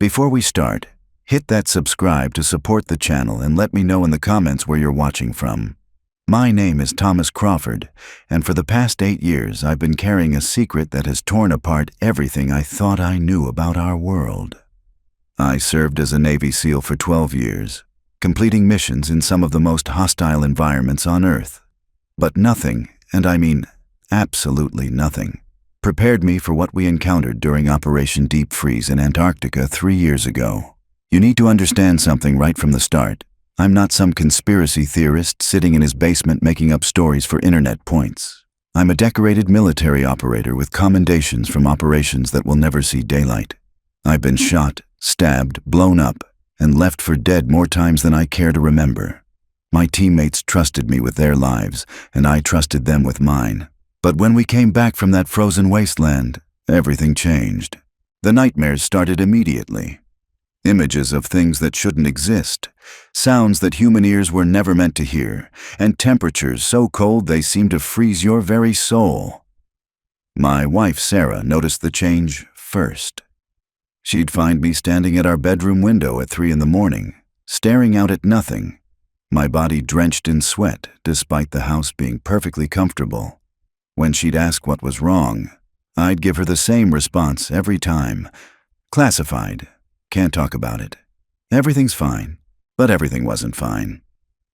Before we start, hit that subscribe to support the channel and let me know in the comments where you're watching from. My name is Thomas Crawford, and for the past 8 years I've been carrying a secret that has torn apart everything I thought I knew about our world. I served as a Navy SEAL for 12 years, completing missions in some of the most hostile environments on Earth. But nothing, and I mean absolutely nothing, prepared me for what we encountered during Operation Deep Freeze in Antarctica 3 years ago. You need to understand something right from the start. I'm not some conspiracy theorist sitting in his basement making up stories for internet points. I'm a decorated military operator with commendations from operations that will never see daylight. I've been shot, stabbed, blown up, and left for dead more times than I care to remember. My teammates trusted me with their lives, and I trusted them with mine. But when we came back from that frozen wasteland, everything changed. The nightmares started immediately. Images of things that shouldn't exist, sounds that human ears were never meant to hear, and temperatures so cold they seemed to freeze your very soul. My wife, Sarah, noticed the change first. She'd find me standing at our bedroom window at 3 in the morning, staring out at nothing, my body drenched in sweat despite the house being perfectly comfortable. When she'd ask what was wrong, I'd give her the same response every time. Classified. Can't talk about it. Everything's fine. But everything wasn't fine.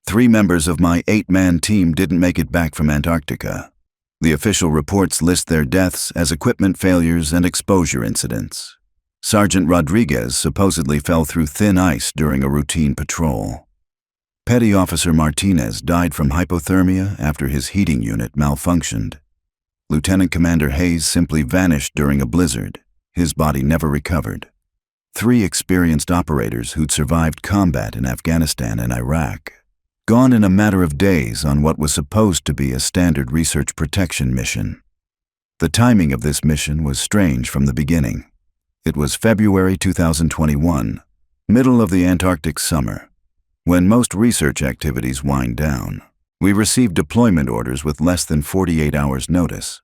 3 members of my 8-man team didn't make it back from Antarctica. The official reports list their deaths as equipment failures and exposure incidents. Sergeant Rodriguez supposedly fell through thin ice during a routine patrol. Petty Officer Martinez died from hypothermia after his heating unit malfunctioned. Lieutenant Commander Hayes simply vanished during a blizzard. His body never recovered. 3 experienced operators who'd survived combat in Afghanistan and Iraq, gone in a matter of days on what was supposed to be a standard research protection mission. The timing of this mission was strange from the beginning. It was February 2021, middle of the Antarctic summer. When most research activities wind down, we received deployment orders with less than 48 hours notice,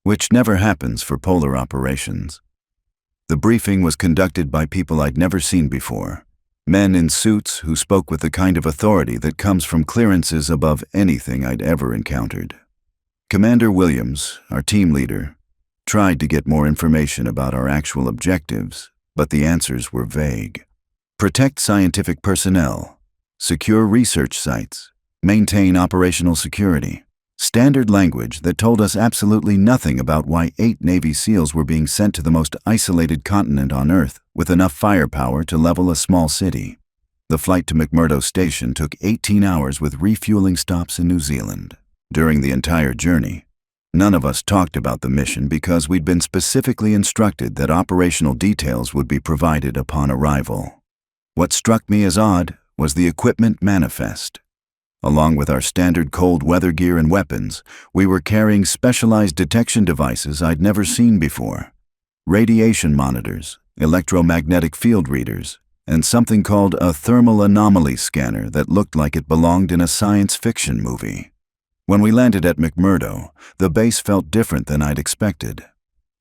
which never happens for polar operations. The briefing was conducted by people I'd never seen before, men in suits who spoke with the kind of authority that comes from clearances above anything I'd ever encountered. Commander Williams, our team leader, tried to get more information about our actual objectives, but the answers were vague. Protect scientific personnel, secure research sites, maintain operational security. Standard language that told us absolutely nothing about why 8 Navy SEALs were being sent to the most isolated continent on Earth with enough firepower to level a small city. The flight to McMurdo Station took 18 hours with refueling stops in New Zealand. During the entire journey, none of us talked about the mission because we'd been specifically instructed that operational details would be provided upon arrival. What struck me as odd was the equipment manifest. Along with our standard cold weather gear and weapons, we were carrying specialized detection devices I'd never seen before. Radiation monitors, electromagnetic field readers, and something called a thermal anomaly scanner that looked like it belonged in a science fiction movie. When we landed at McMurdo, the base felt different than I'd expected.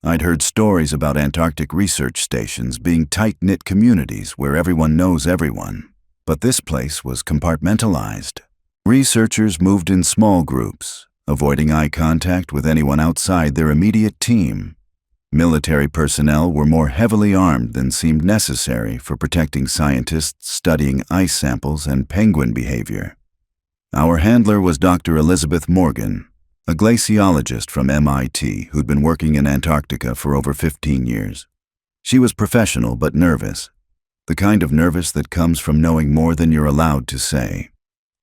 I'd heard stories about Antarctic research stations being tight-knit communities where everyone knows everyone, but this place was compartmentalized. Researchers moved in small groups, avoiding eye contact with anyone outside their immediate team. Military personnel were more heavily armed than seemed necessary for protecting scientists studying ice samples and penguin behavior. Our handler was Dr. Elizabeth Morgan, a glaciologist from MIT who'd been working in Antarctica for over 15 years. She was professional but nervous, the kind of nervous that comes from knowing more than you're allowed to say.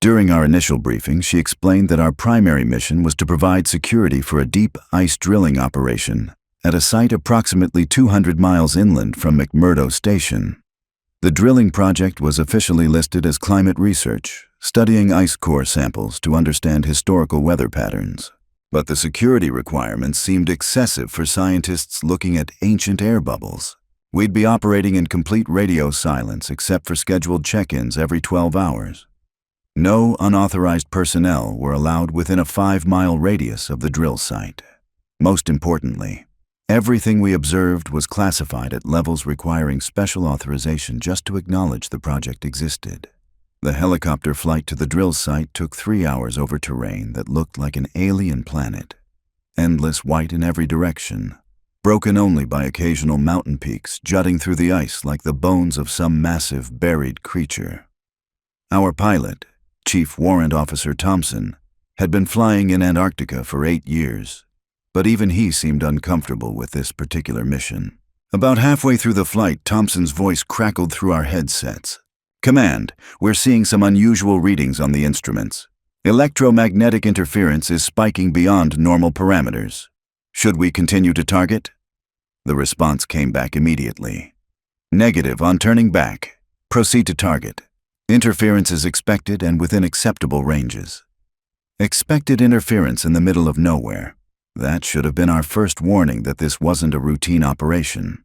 During our initial briefing, she explained that our primary mission was to provide security for a deep ice drilling operation at a site approximately 200 miles inland from McMurdo Station. The drilling project was officially listed as climate research, studying ice core samples to understand historical weather patterns. But the security requirements seemed excessive for scientists looking at ancient air bubbles. We'd be operating in complete radio silence except for scheduled check-ins every 12 hours. No unauthorized personnel were allowed within a 5-mile radius of the drill site. Most importantly, Everything we observed was classified at levels requiring special authorization just to acknowledge the project existed. The helicopter flight to the drill site took 3 hours over terrain that looked like an alien planet. Endless white in every direction, broken only by occasional mountain peaks jutting through the ice like the bones of some massive buried creature. Our pilot, Chief Warrant Officer Thompson, had been flying in Antarctica for 8 years, but even he seemed uncomfortable with this particular mission. About halfway through the flight, Thompson's voice crackled through our headsets. "Command, we're seeing some unusual readings on the instruments. Electromagnetic interference is spiking beyond normal parameters. Should we continue to target?" The response came back immediately. "Negative on turning back. Proceed to target. Interference is expected and within acceptable ranges." Expected interference in the middle of nowhere. That should have been our first warning that this wasn't a routine operation.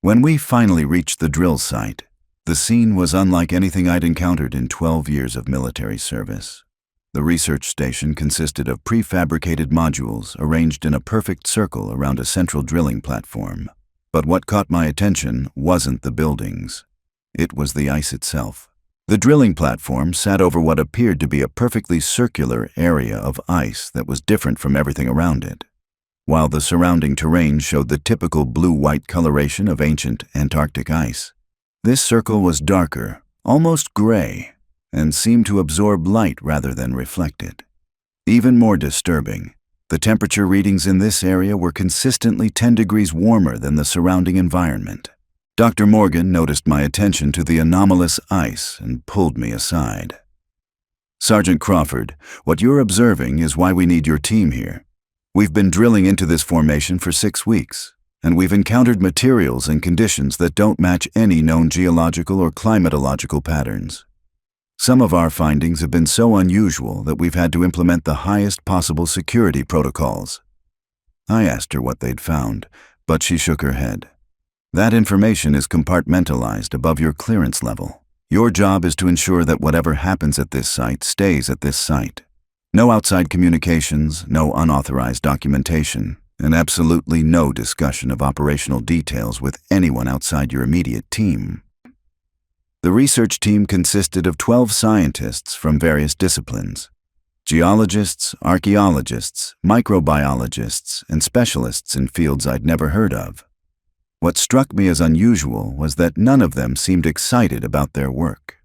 When we finally reached the drill site, the scene was unlike anything I'd encountered in 12 years of military service. The research station consisted of prefabricated modules arranged in a perfect circle around a central drilling platform. But what caught my attention wasn't the buildings. It was the ice itself. The drilling platform sat over what appeared to be a perfectly circular area of ice that was different from everything around it. While the surrounding terrain showed the typical blue-white coloration of ancient Antarctic ice, this circle was darker, almost gray, and seemed to absorb light rather than reflect it. Even more disturbing, the temperature readings in this area were consistently 10 degrees warmer than the surrounding environment. Dr. Morgan noticed my attention to the anomalous ice and pulled me aside. "Sergeant Crawford, what you're observing is why we need your team here. We've been drilling into this formation for 6 weeks, and we've encountered materials and conditions that don't match any known geological or climatological patterns. Some of our findings have been so unusual that we've had to implement the highest possible security protocols." I asked her what they'd found, but she shook her head. "That information is compartmentalized above your clearance level. Your job is to ensure that whatever happens at this site stays at this site. No outside communications, no unauthorized documentation, and absolutely no discussion of operational details with anyone outside your immediate team." The research team consisted of 12 scientists from various disciplines: geologists, archaeologists, microbiologists, and specialists in fields I'd never heard of. What struck me as unusual was that none of them seemed excited about their work.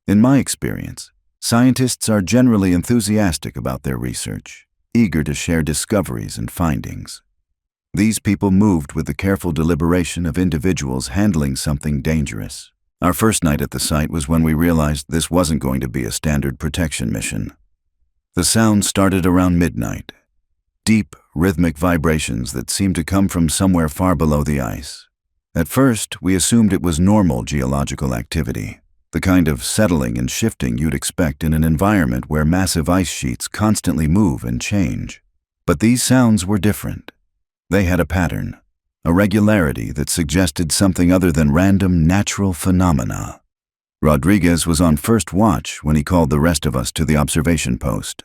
In my experience, scientists are generally enthusiastic about their research, eager to share discoveries and findings. These people moved with the careful deliberation of individuals handling something dangerous. Our first night at the site was when we realized this wasn't going to be a standard protection mission. The sound started around midnight. Deep, rhythmic vibrations that seemed to come from somewhere far below the ice. At first, we assumed it was normal geological activity, the kind of settling and shifting you'd expect in an environment where massive ice sheets constantly move and change. But these sounds were different. They had a pattern, a regularity that suggested something other than random natural phenomena. Rodriguez was on first watch when he called the rest of us to the observation post.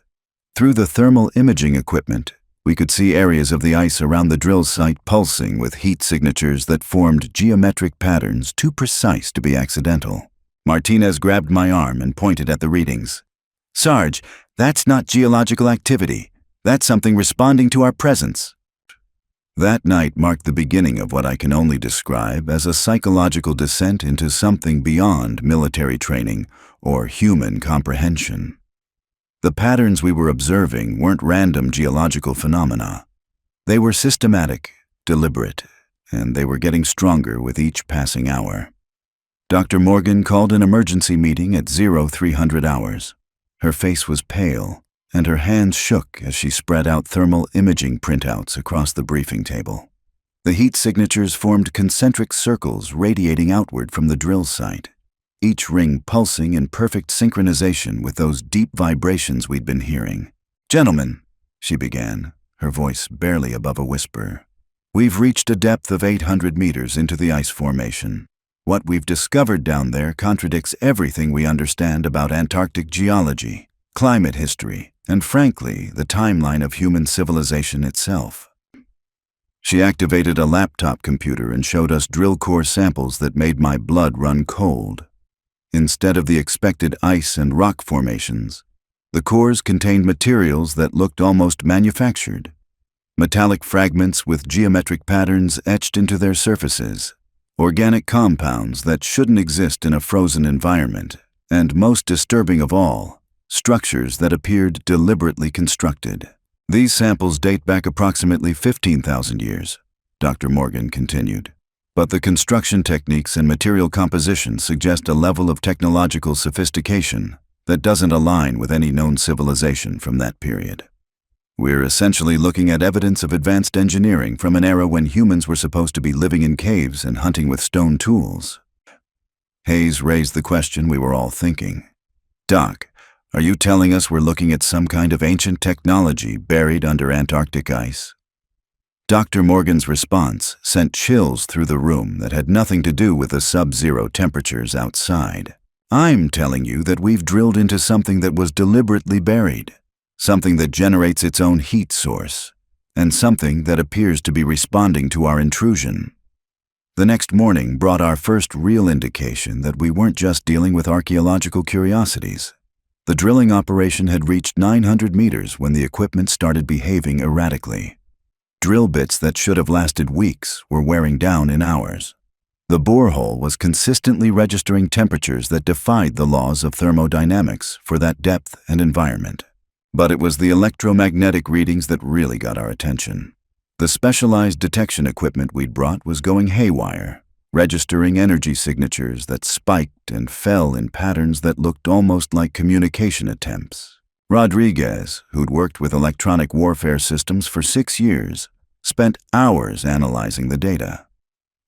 Through the thermal imaging equipment, we could see areas of the ice around the drill site pulsing with heat signatures that formed geometric patterns too precise to be accidental. Martinez grabbed my arm and pointed at the readings. "Sarge, that's not geological activity. That's something responding to our presence." That night marked the beginning of what I can only describe as a psychological descent into something beyond military training or human comprehension. The patterns we were observing weren't random geological phenomena. They were systematic, deliberate, and they were getting stronger with each passing hour. Dr. Morgan called an emergency meeting at 0300 hours. Her face was pale, and her hands shook as she spread out thermal imaging printouts across the briefing table. The heat signatures formed concentric circles radiating outward from the drill site, each ring pulsing in perfect synchronization with those deep vibrations we'd been hearing. "Gentlemen," she began, her voice barely above a whisper, "we've reached a depth of 800 meters into the ice formation. What we've discovered down there contradicts everything we understand about Antarctic geology, climate history, and frankly, the timeline of human civilization itself." She activated a laptop computer and showed us drill core samples that made my blood run cold. Instead of the expected ice and rock formations, the cores contained materials that looked almost manufactured. Metallic fragments with geometric patterns etched into their surfaces, organic compounds that shouldn't exist in a frozen environment, and most disturbing of all, structures that appeared deliberately constructed. These samples date back approximately 15,000 years, Dr. Morgan continued. But the construction techniques and material composition suggest a level of technological sophistication that doesn't align with any known civilization from that period. We're essentially looking at evidence of advanced engineering from an era when humans were supposed to be living in caves and hunting with stone tools. Hayes raised the question we were all thinking. Doc, are you telling us we're looking at some kind of ancient technology buried under Antarctic ice? Dr. Morgan's response sent chills through the room that had nothing to do with the sub-zero temperatures outside. I'm telling you that we've drilled into something that was deliberately buried, something that generates its own heat source, and something that appears to be responding to our intrusion. The next morning brought our first real indication that we weren't just dealing with archaeological curiosities. The drilling operation had reached 900 meters when the equipment started behaving erratically. Drill bits that should have lasted weeks were wearing down in hours. The borehole was consistently registering temperatures that defied the laws of thermodynamics for that depth and environment. But it was the electromagnetic readings that really got our attention. The specialized detection equipment we'd brought was going haywire, registering energy signatures that spiked and fell in patterns that looked almost like communication attempts. Rodriguez, who'd worked with electronic warfare systems for 6 years, spent hours analyzing the data.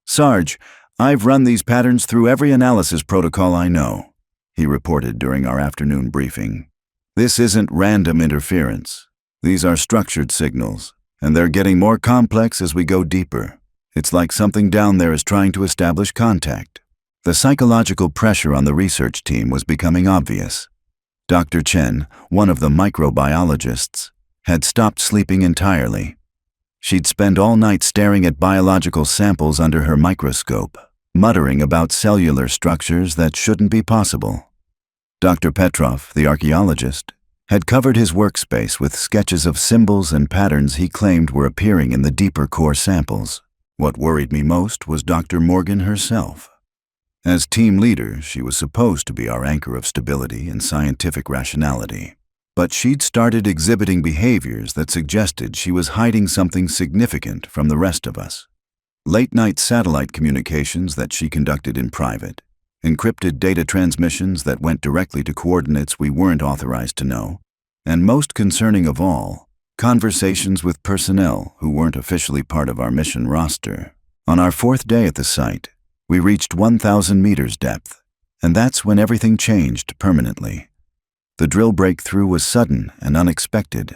"Sarge, I've run these patterns through every analysis protocol I know," he reported during our afternoon briefing. "This isn't random interference. These are structured signals, and they're getting more complex as we go deeper. It's like something down there is trying to establish contact." The psychological pressure on the research team was becoming obvious. Dr. Chen, one of the microbiologists, had stopped sleeping entirely. She'd spend all night staring at biological samples under her microscope, muttering about cellular structures that shouldn't be possible. Dr. Petrov, the archaeologist, had covered his workspace with sketches of symbols and patterns he claimed were appearing in the deeper core samples. What worried me most was Dr. Morgan herself. As team leader, she was supposed to be our anchor of stability and scientific rationality. But she'd started exhibiting behaviors that suggested she was hiding something significant from the rest of us. Late-night satellite communications that she conducted in private, encrypted data transmissions that went directly to coordinates we weren't authorized to know, and most concerning of all, conversations with personnel who weren't officially part of our mission roster. On our 4th day at the site, we reached 1,000 meters depth, and that's when everything changed permanently. The drill breakthrough was sudden and unexpected.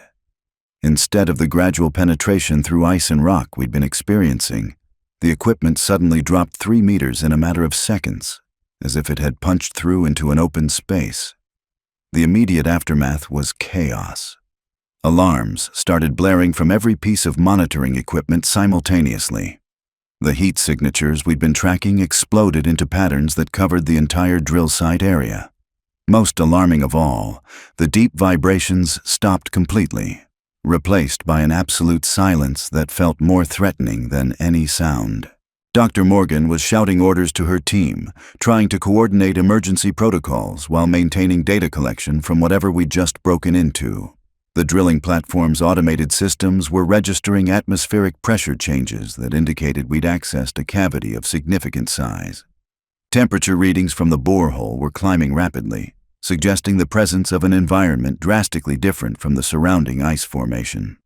Instead of the gradual penetration through ice and rock we'd been experiencing, the equipment suddenly dropped 3 meters in a matter of seconds, as if it had punched through into an open space. The immediate aftermath was chaos. Alarms started blaring from every piece of monitoring equipment simultaneously. The heat signatures we'd been tracking exploded into patterns that covered the entire drill site area. Most alarming of all, the deep vibrations stopped completely, replaced by an absolute silence that felt more threatening than any sound. Dr. Morgan was shouting orders to her team, trying to coordinate emergency protocols while maintaining data collection from whatever we'd just broken into. The drilling platform's automated systems were registering atmospheric pressure changes that indicated we'd accessed a cavity of significant size. Temperature readings from the borehole were climbing rapidly, suggesting the presence of an environment drastically different from the surrounding ice formation.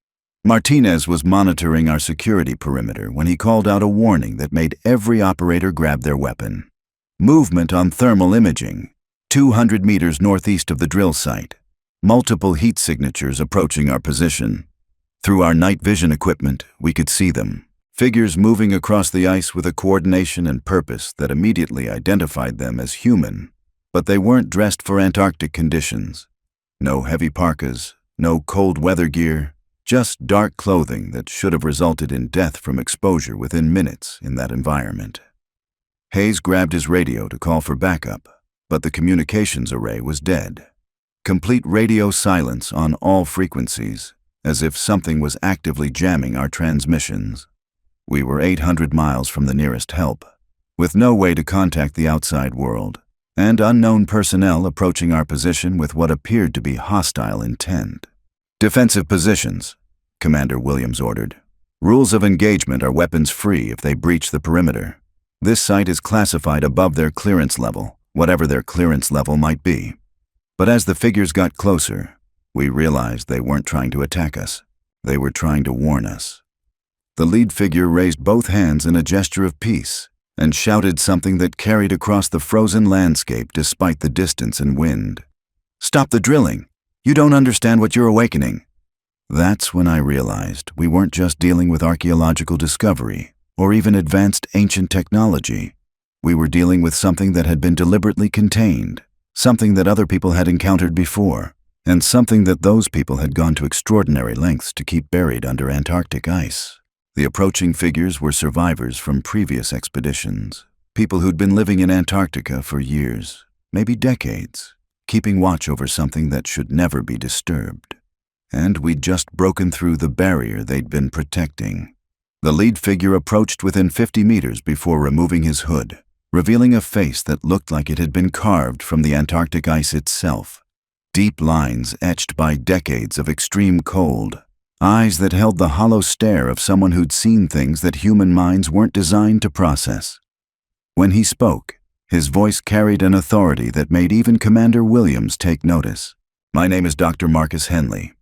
Martinez was monitoring our security perimeter when he called out a warning that made every operator grab their weapon. Movement on thermal imaging, 200 meters northeast of the drill site. Multiple heat signatures approaching our position. Through our night vision equipment, we could see them. Figures moving across the ice with a coordination and purpose that immediately identified them as human. But they weren't dressed for Antarctic conditions. No heavy parkas, no cold weather gear, Just dark clothing that should have resulted in death from exposure within minutes in that environment. Hayes grabbed his radio to call for backup, but the communications array was dead. Complete radio silence on all frequencies, as if something was actively jamming our transmissions. We were 800 miles from the nearest help, with no way to contact the outside world, and unknown personnel approaching our position with what appeared to be hostile intent. "Defensive positions," Commander Williams ordered. "Rules of engagement are weapons-free if they breach the perimeter. This site is classified above their clearance level, whatever their clearance level might be." But as the figures got closer, we realized they weren't trying to attack us. They were trying to warn us. The lead figure raised both hands in a gesture of peace and shouted something that carried across the frozen landscape despite the distance and wind. "Stop the drilling! You don't understand what you're awakening." That's when I realized we weren't just dealing with archaeological discovery or even advanced ancient technology. We were dealing with something that had been deliberately contained, something that other people had encountered before, and something that those people had gone to extraordinary lengths to keep buried under Antarctic ice. The approaching figures were survivors from previous expeditions, people who'd been living in Antarctica for years, maybe decades, keeping watch over something that should never be disturbed. And we'd just broken through the barrier they'd been protecting. The lead figure approached within 50 meters before removing his hood, revealing a face that looked like it had been carved from the Antarctic ice itself. Deep lines etched by decades of extreme cold, eyes that held the hollow stare of someone who'd seen things that human minds weren't designed to process. When he spoke, his voice carried an authority that made even Commander Williams take notice. "My name is Dr. Marcus Henley.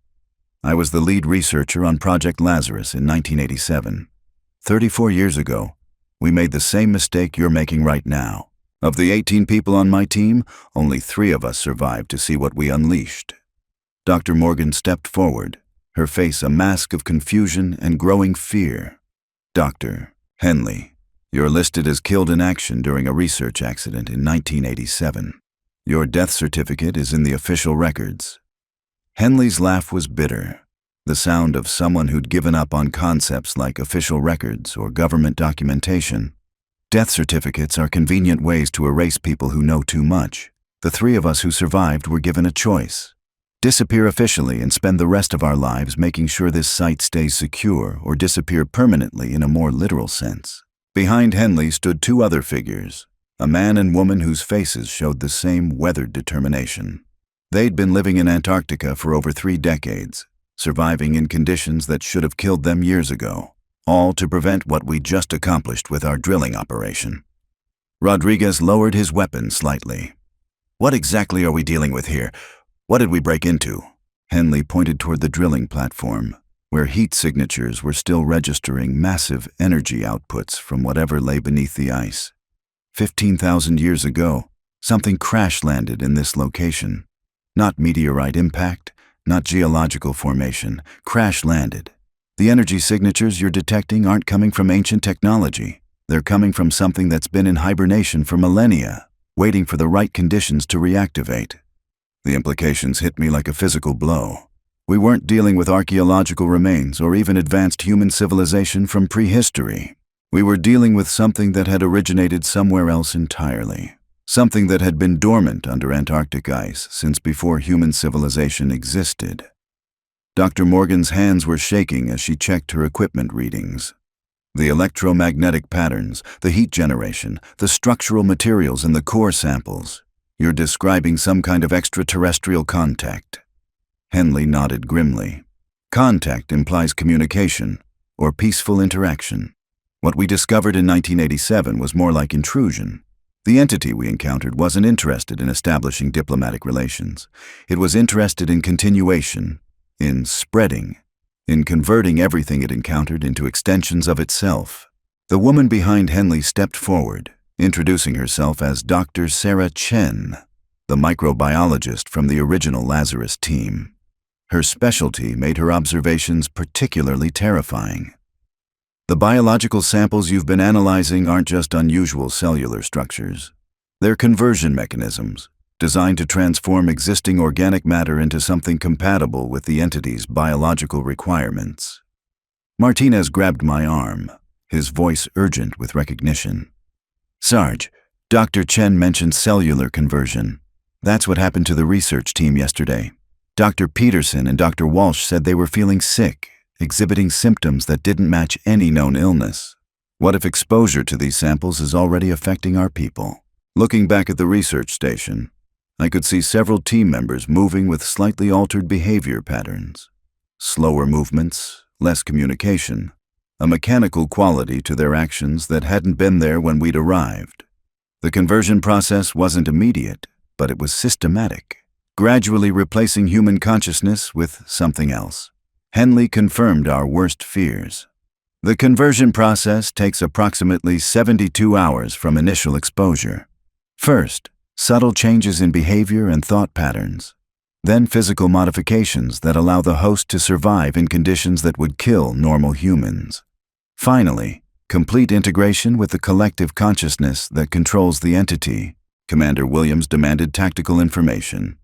I was the lead researcher on Project Lazarus in 1987. 34 years ago, we made the same mistake you're making right now. Of the 18 people on my team, only 3 of us survived to see what we unleashed." Dr. Morgan stepped forward, her face a mask of confusion and growing fear. "Dr. Henley, you're listed as killed in action during a research accident in 1987. Your death certificate is in the official records." Henley's laugh was bitter, the sound of someone who'd given up on concepts like official records or government documentation. Death certificates are convenient ways to erase people who know too much. The 3 of us who survived were given a choice: disappear officially and spend the rest of our lives making sure this site stays secure, or disappear permanently in a more literal sense. Behind Henley stood 2 other figures, a man and woman whose faces showed the same weathered determination. They'd been living in Antarctica for over 3 decades, surviving in conditions that should have killed them years ago, all to prevent what we just accomplished with our drilling operation. Rodriguez lowered his weapon slightly. "What exactly are we dealing with here? What did we break into?" Henley pointed toward the drilling platform, where heat signatures were still registering massive energy outputs from whatever lay beneath the ice. 15,000 years ago, something crash-landed in this location. Not meteorite impact, not geological formation, crash-landed. The energy signatures you're detecting aren't coming from ancient technology. They're coming from something that's been in hibernation for millennia, waiting for the right conditions to reactivate. The implications hit me like a physical blow. We weren't dealing with archaeological remains or even advanced human civilization from prehistory. We were dealing with something that had originated somewhere else entirely. Something that had been dormant under Antarctic ice since before human civilization existed. Dr. Morgan's hands were shaking as she checked her equipment readings. The electromagnetic patterns, the heat generation, the structural materials in the core samples. "You're describing some kind of extraterrestrial contact." Henley nodded grimly. "Contact implies communication or peaceful interaction. What we discovered in 1987 was more like intrusion. The entity we encountered wasn't interested in establishing diplomatic relations. It was interested in continuation, in spreading, in converting everything it encountered into extensions of itself." The woman behind Henley stepped forward, introducing herself as Dr. Sarah Chen, the microbiologist from the original Lazarus team. Her specialty made her observations particularly terrifying. "The biological samples you've been analyzing aren't just unusual cellular structures. They're conversion mechanisms, designed to transform existing organic matter into something compatible with the entity's biological requirements. Martinez grabbed my arm, his voice urgent with recognition. "Sarge, Dr. Chen mentioned cellular conversion. That's what happened to the research team yesterday. Dr. Peterson and Dr. Walsh said they were feeling sick, exhibiting symptoms that didn't match any known illness. What if exposure to these samples is already affecting our people?" Looking back at the research station, I could see several team members moving with slightly altered behavior patterns. Slower movements, less communication, a mechanical quality to their actions that hadn't been there when we'd arrived. The conversion process wasn't immediate, but it was systematic, gradually replacing human consciousness with something else. Henley confirmed our worst fears. The conversion process takes approximately 72 hours from initial exposure. First, subtle changes in behavior and thought patterns. Then physical modifications that allow the host to survive in conditions that would kill normal humans. Finally, complete integration with the collective consciousness that controls the entity. Commander Williams demanded tactical information.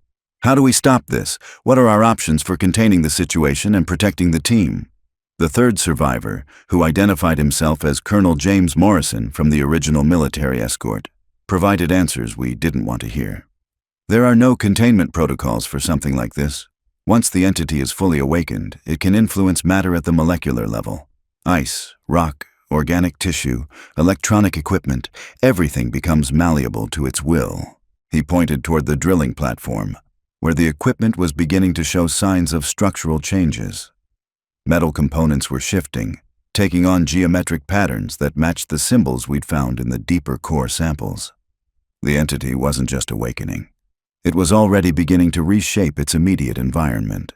"How do we stop this? What are our options for containing the situation and protecting the team?" The third survivor, who identified himself as Colonel James Morrison from the original military escort, provided answers we didn't want to hear. "There are no containment protocols for something like this. Once the entity is fully awakened, it can influence matter at the molecular level. Ice, rock, organic tissue, electronic equipment, everything becomes malleable to its will." He pointed toward the drilling platform, where the equipment was beginning to show signs of structural changes. Metal components were shifting, taking on geometric patterns that matched the symbols we'd found in the deeper core samples. The entity wasn't just awakening. It was already beginning to reshape its immediate environment.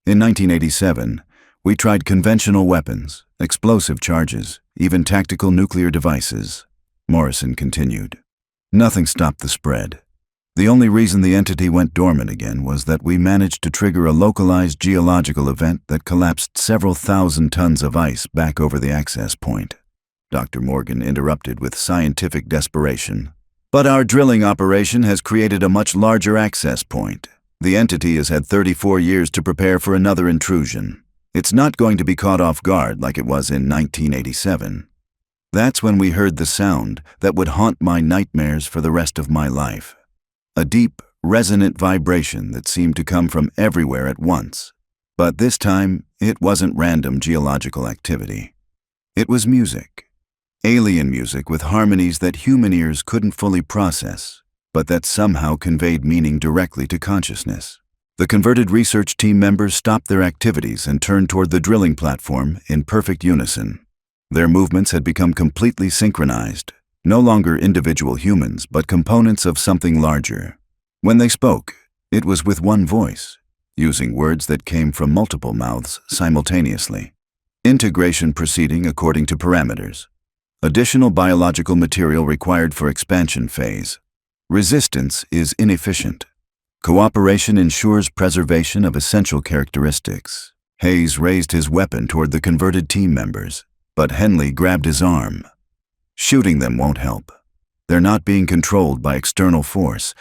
In 1987, we tried conventional weapons, explosive charges, even tactical nuclear devices. Morrison continued. Nothing stopped the spread. The only reason the entity went dormant again was that we managed to trigger a localized geological event that collapsed several thousand tons of ice back over the access point. Dr. Morgan interrupted with scientific desperation. "But our drilling operation has created a much larger access point. The entity has had 34 years to prepare for another intrusion. It's not going to be caught off guard like it was in 1987. That's when we heard the sound that would haunt my nightmares for the rest of my life. A deep, resonant vibration that seemed to come from everywhere at once. But this time, it wasn't random geological activity. It was music. Alien music with harmonies that human ears couldn't fully process, but that somehow conveyed meaning directly to consciousness. The converted research team members stopped their activities and turned toward the drilling platform in perfect unison. Their movements had become completely synchronized, no longer individual humans, but components of something larger. When they spoke, it was with one voice, using words that came from multiple mouths simultaneously. Integration proceeding according to parameters. Additional biological material required for expansion phase. Resistance is inefficient. Cooperation ensures preservation of essential characteristics. Hayes raised his weapon toward the converted team members, but Henley grabbed his arm. Shooting them won't help. They're not being controlled by external force.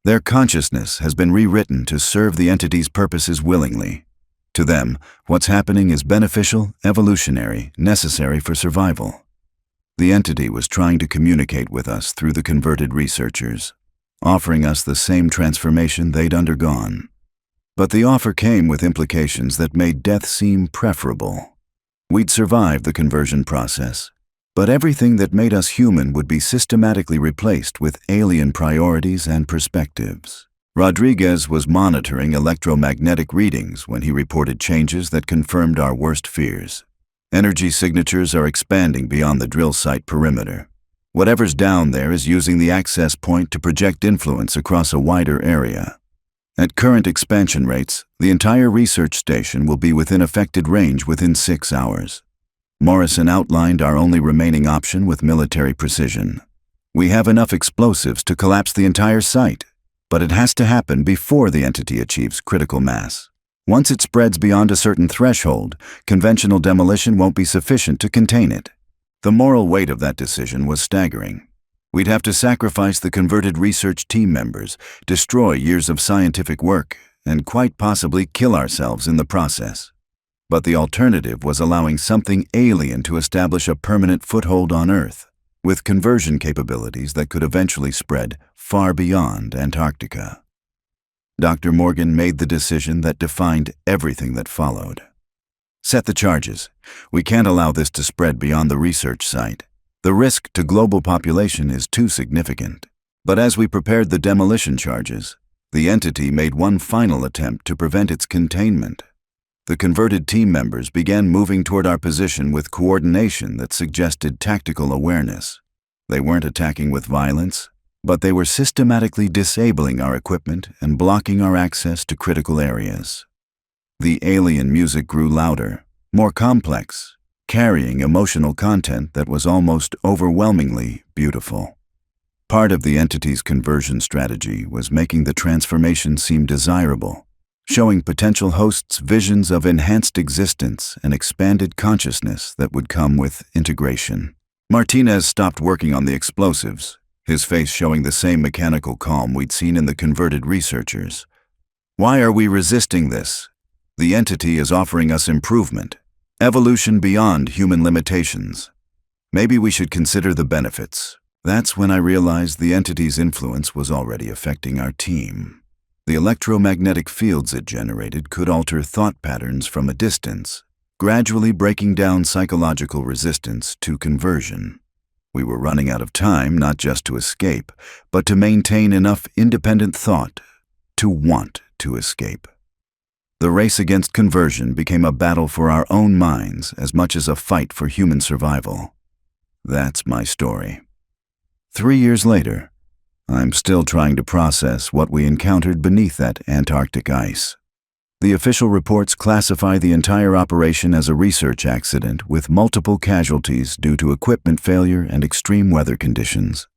Their consciousness has been rewritten to serve the entity's purposes willingly. To them, what's happening is beneficial, evolutionary, necessary for survival. The entity was trying to communicate with us through the converted researchers, offering us the same transformation they'd undergone. But the offer came with implications that made death seem preferable. We'd survive the conversion process, but everything that made us human would be systematically replaced with alien priorities and perspectives. Rodriguez was monitoring electromagnetic readings when he reported changes that confirmed our worst fears. Energy signatures are expanding beyond the drill site perimeter. Whatever's down there is using the access point to project influence across a wider area. At current expansion rates, the entire research station will be within affected range within 6 hours. Morrison outlined our only remaining option with military precision. We have enough explosives to collapse the entire site, but it has to happen before the entity achieves critical mass. Once it spreads beyond a certain threshold, conventional demolition won't be sufficient to contain it. The moral weight of that decision was staggering. We'd have to sacrifice the converted research team members, destroy years of scientific work, and quite possibly kill ourselves in the process. But the alternative was allowing something alien to establish a permanent foothold on Earth, with conversion capabilities that could eventually spread far beyond Antarctica. Dr. Morgan made the decision that defined everything that followed. Set the charges. We can't allow this to spread beyond the research site. The risk to global population is too significant. But as we prepared the demolition charges, the entity made one final attempt to prevent its containment. The converted team members began moving toward our position with coordination that suggested tactical awareness. They weren't attacking with violence, but they were systematically disabling our equipment and blocking our access to critical areas. The alien music grew louder, more complex, carrying emotional content that was almost overwhelmingly beautiful. Part of the entity's conversion strategy was making the transformation seem desirable, showing potential hosts visions of enhanced existence and expanded consciousness that would come with integration. Martinez stopped working on the explosives, his face showing the same mechanical calm we'd seen in the converted researchers. Why are we resisting this? The entity is offering us improvement, evolution beyond human limitations. Maybe we should consider the benefits. That's when I realized the entity's influence was already affecting our team. The electromagnetic fields it generated could alter thought patterns from a distance, gradually breaking down psychological resistance to conversion. We were running out of time not just to escape, but to maintain enough independent thought to want to escape. The race against conversion became a battle for our own minds as much as a fight for human survival. That's my story. 3 years later, I'm still trying to process what we encountered beneath that Antarctic ice. The official reports classify the entire operation as a research accident with multiple casualties due to equipment failure and extreme weather conditions.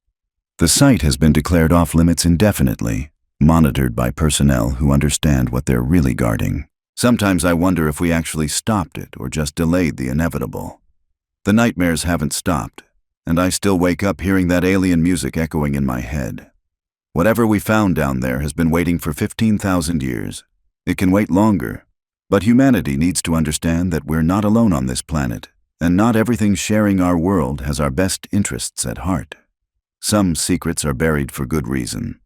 The site has been declared off-limits indefinitely, monitored by personnel who understand what they're really guarding. Sometimes I wonder if we actually stopped it or just delayed the inevitable. The nightmares haven't stopped, and I still wake up hearing that alien music echoing in my head. Whatever we found down there has been waiting for 15,000 years. It can wait longer, but humanity needs to understand that we're not alone on this planet, and not everything sharing our world has our best interests at heart. Some secrets are buried for good reason,